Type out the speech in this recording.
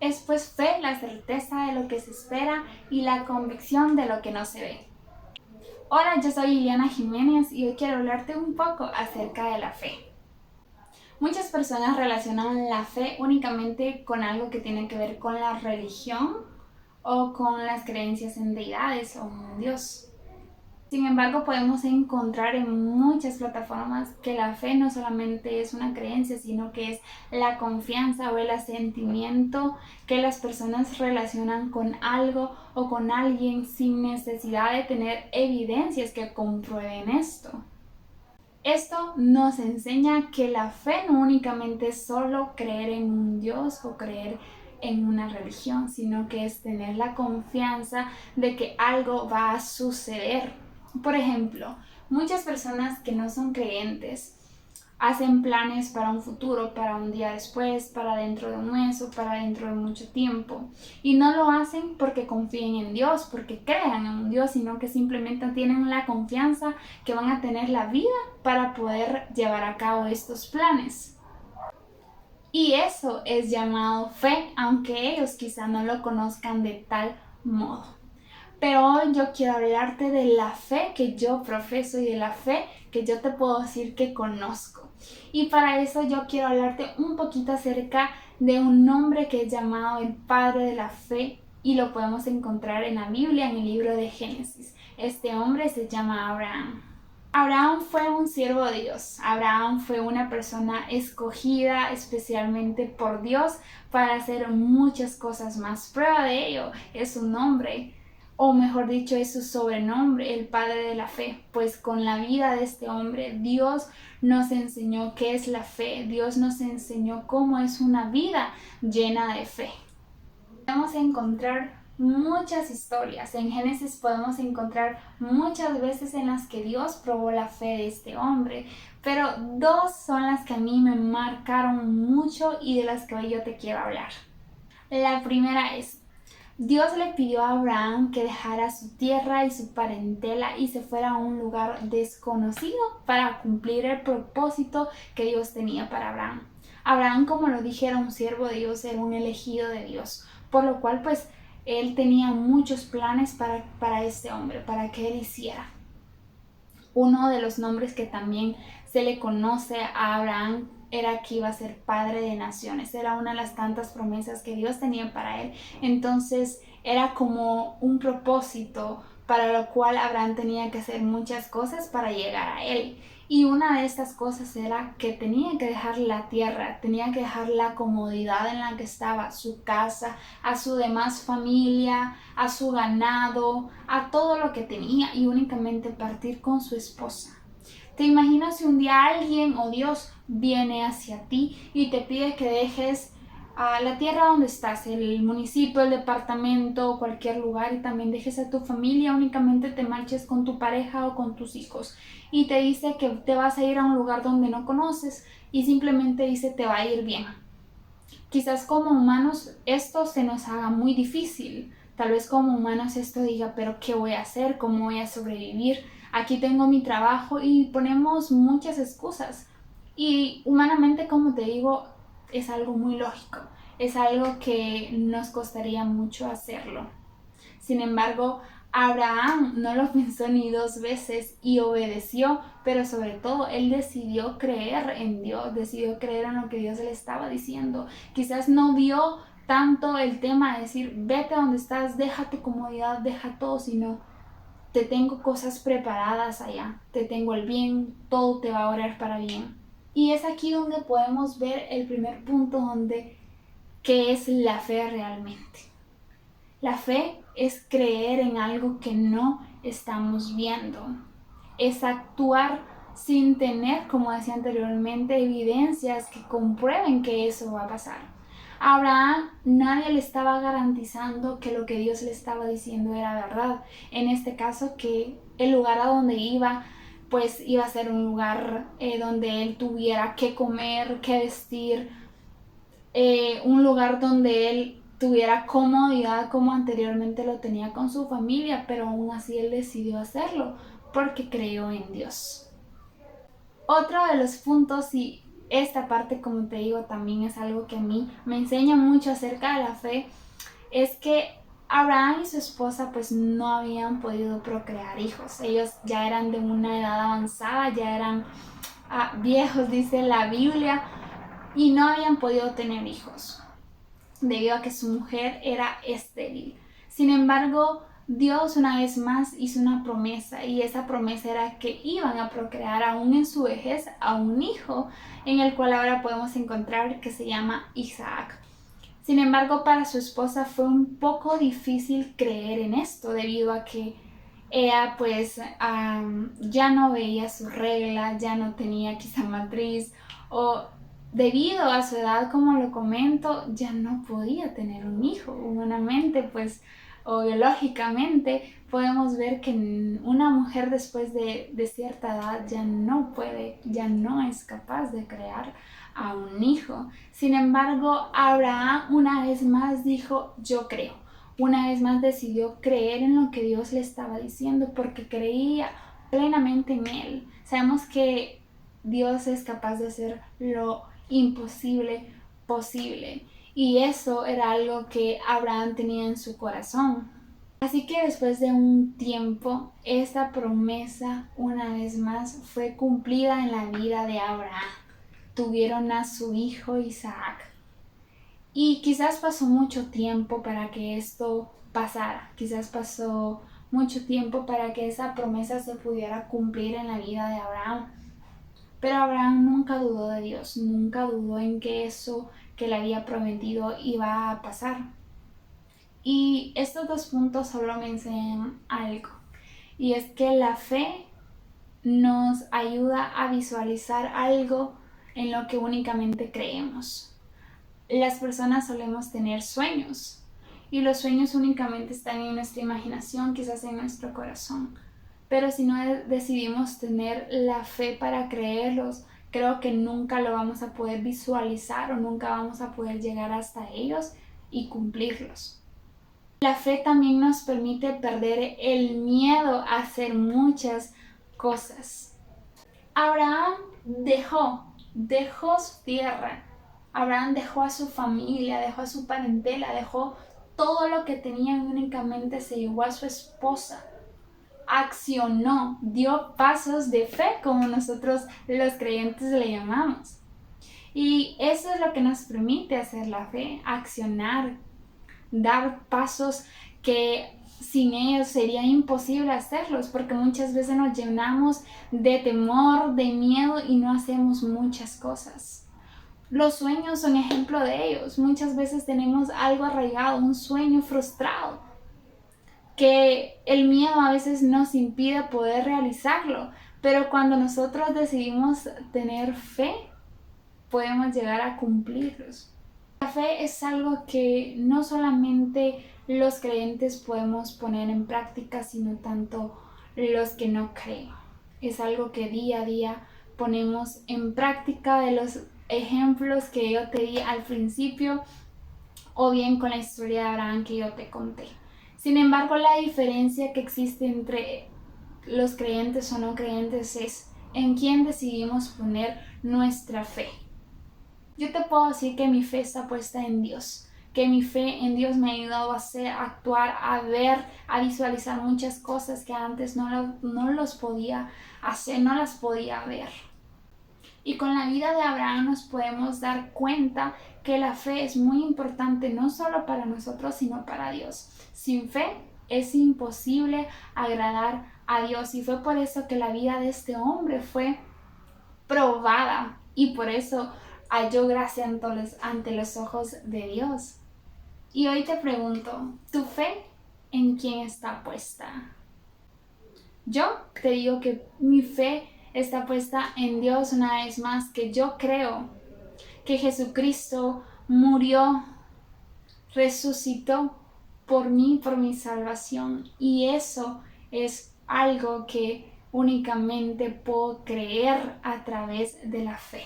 Es pues fe, la certeza de lo que se espera y la convicción de lo que no se ve. Hola, yo soy Liliana Jiménez y hoy quiero hablarte un poco acerca de la fe. Muchas personas relacionan la fe únicamente con algo que tiene que ver con la religión o con las creencias en deidades o en Dios. Sin embargo, podemos encontrar en muchas plataformas que la fe no solamente es una creencia, sino que es la confianza o el asentimiento que las personas relacionan con algo o con alguien sin necesidad de tener evidencias que comprueben esto. Esto nos enseña que la fe no únicamente es solo creer en un Dios o creer en una religión, sino que es tener la confianza de que algo va a suceder. Por ejemplo, muchas personas que no son creyentes hacen planes para un futuro, para un día después, para dentro de un mes o para dentro de mucho tiempo. Y no lo hacen porque confíen en Dios, porque crean en un Dios, sino que simplemente tienen la confianza que van a tener la vida para poder llevar a cabo estos planes. Y eso es llamado fe, aunque ellos quizá no lo conozcan de tal modo. Pero hoy yo quiero hablarte de la fe que yo profeso y de la fe que yo te puedo decir que conozco. Y para eso yo quiero hablarte un poquito acerca de un hombre que es llamado el padre de la fe y lo podemos encontrar en la Biblia, en el libro de Génesis. Este hombre se llama Abraham. Abraham fue un siervo de Dios. Abraham fue una persona escogida especialmente por Dios para hacer muchas cosas más. Prueba de ello es su nombre, o mejor dicho, es su sobrenombre, el padre de la fe. Pues con la vida de este hombre, Dios nos enseñó qué es la fe. Dios nos enseñó cómo es una vida llena de fe. Podemos encontrar muchas historias. En Génesis podemos encontrar muchas veces en las que Dios probó la fe de este hombre, pero dos son las que a mí me marcaron mucho y de las que hoy yo te quiero hablar. La primera es, Dios le pidió a Abraham que dejara su tierra y su parentela y se fuera a un lugar desconocido para cumplir el propósito que Dios tenía para Abraham. Abraham, como lo dije, era un siervo de Dios, era un elegido de Dios, por lo cual pues él tenía muchos planes para este hombre, para que él hiciera. Uno de los nombres que también se le conoce a Abraham era que iba a ser padre de naciones. Era una de las tantas promesas que Dios tenía para él. Entonces era como un propósito para lo cual Abraham tenía que hacer muchas cosas para llegar a él. Y una de estas cosas era que tenía que dejar la tierra, tenía que dejar la comodidad en la que estaba, su casa, a su demás familia, a su ganado, a todo lo que tenía y únicamente partir con su esposa. ¿Te imaginas si un día alguien o Dios viene hacia ti y te pide que dejes la tierra donde estás, el municipio, el departamento, cualquier lugar, y también dejes a tu familia, únicamente te marches con tu pareja o con tus hijos, y te dice que te vas a ir a un lugar donde no conoces y simplemente dice te va a ir bien? Quizás como humanos esto se nos haga muy difícil. Tal vez como humanos esto diga, pero ¿qué voy a hacer? ¿Cómo voy a sobrevivir? Aquí tengo mi trabajo y ponemos muchas excusas. Y humanamente, como te digo, es algo muy lógico. Es algo que nos costaría mucho hacerlo. Sin embargo, Abraham no lo pensó ni dos veces y obedeció, pero sobre todo él decidió creer en Dios, decidió creer en lo que Dios le estaba diciendo. Quizás no vio tanto el tema de decir, vete a donde estás, deja tu comodidad, deja todo, sino te tengo cosas preparadas allá, te tengo el bien, todo te va a orar para bien. Y es aquí donde podemos ver el primer punto donde qué es la fe realmente. La fe es creer en algo que no estamos viendo. Es actuar sin tener, como decía anteriormente, evidencias que comprueben que eso va a pasar. A Abraham nadie le estaba garantizando que lo que Dios le estaba diciendo era verdad. En este caso, que el lugar a donde iba, pues iba a ser un lugar donde él tuviera que comer, que vestir, un lugar donde él tuviera comodidad como anteriormente lo tenía con su familia, pero aún así él decidió hacerlo porque creyó en Dios. Otro de los puntos y esta parte, como te digo, también es algo que a mí me enseña mucho acerca de la fe, es que Abraham y su esposa pues no habían podido procrear hijos. Ellos ya eran de una edad avanzada, ya eran viejos, dice la Biblia, y no habían podido tener hijos debido a que su mujer era estéril. Sin embargo, Dios una vez más hizo una promesa, y esa promesa era que iban a procrear aún en su vejez a un hijo, en el cual ahora podemos encontrar que se llama Isaac. Sin embargo, para su esposa fue un poco difícil creer en esto debido a que ella pues ya no veía su regla, ya no tenía quizá matriz, o debido a su edad, como lo comento, ya no podía tener un hijo. Humanamente pues o biológicamente podemos ver que una mujer después de cierta edad ya no puede, ya no es capaz de crear a un hijo. Sin embargo, Abraham una vez más dijo: yo creo. Una vez más decidió creer en lo que Dios le estaba diciendo porque creía plenamente en él. Sabemos que Dios es capaz de hacer lo imposible posible, y eso era algo que Abraham tenía en su corazón. Así que después de un tiempo, esta promesa una vez más fue cumplida en la vida de Abraham. Tuvieron a su hijo Isaac. Y quizás pasó mucho tiempo para que esto pasara. Quizás pasó mucho tiempo para que esa promesa se pudiera cumplir en la vida de Abraham. Pero Abraham nunca dudó de Dios, nunca dudó en que eso que le había prometido iba a pasar. Y estos dos puntos solo me enseñan algo, y es que la fe nos ayuda a visualizar algo en lo que únicamente creemos. Las personas solemos tener sueños, y los sueños únicamente están en nuestra imaginación, quizás en nuestro corazón. Pero si no decidimos tener la fe para creerlos, creo que nunca lo vamos a poder visualizar o nunca vamos a poder llegar hasta ellos y cumplirlos. La fe también nos permite perder el miedo a hacer muchas cosas. Abraham dejó su tierra. Abraham dejó a su familia, dejó a su parentela, dejó todo lo que tenía y únicamente se llevó a su esposa. Accionó, dio pasos de fe, como nosotros los creyentes le llamamos. Y eso es lo que nos permite hacer la fe: accionar, dar pasos que sin ellos sería imposible hacerlos, porque muchas veces nos llenamos de temor, de miedo y no hacemos muchas cosas. Los sueños son ejemplo de ellos. Muchas veces tenemos algo arraigado, un sueño frustrado, que el miedo a veces nos impide poder realizarlo, pero cuando nosotros decidimos tener fe, podemos llegar a cumplirlos. La fe es algo que no solamente los creyentes podemos poner en práctica, sino tanto los que no creen. Es algo que día a día ponemos en práctica, de los ejemplos que yo te di al principio, o bien con la historia de Abraham que yo te conté. Sin embargo, la diferencia que existe entre los creyentes o no creyentes es en quién decidimos poner nuestra fe. Yo te puedo decir que mi fe está puesta en Dios, que mi fe en Dios me ha ayudado a hacer, a actuar, a ver, a visualizar muchas cosas que antes no los podía hacer, no las podía ver. Y con la vida de Abraham nos podemos dar cuenta que la fe es muy importante, no solo para nosotros, sino para Dios. Sin fe es imposible agradar a Dios, y fue por eso que la vida de este hombre fue probada, y por eso halló gracia ante los ojos de Dios. Y hoy te pregunto, ¿tu fe en quién está puesta? Yo te digo que mi fe está puesta en Dios una vez más, que yo creo que Jesucristo murió, resucitó por mí, por mi salvación, y eso es algo que únicamente puedo creer a través de la fe.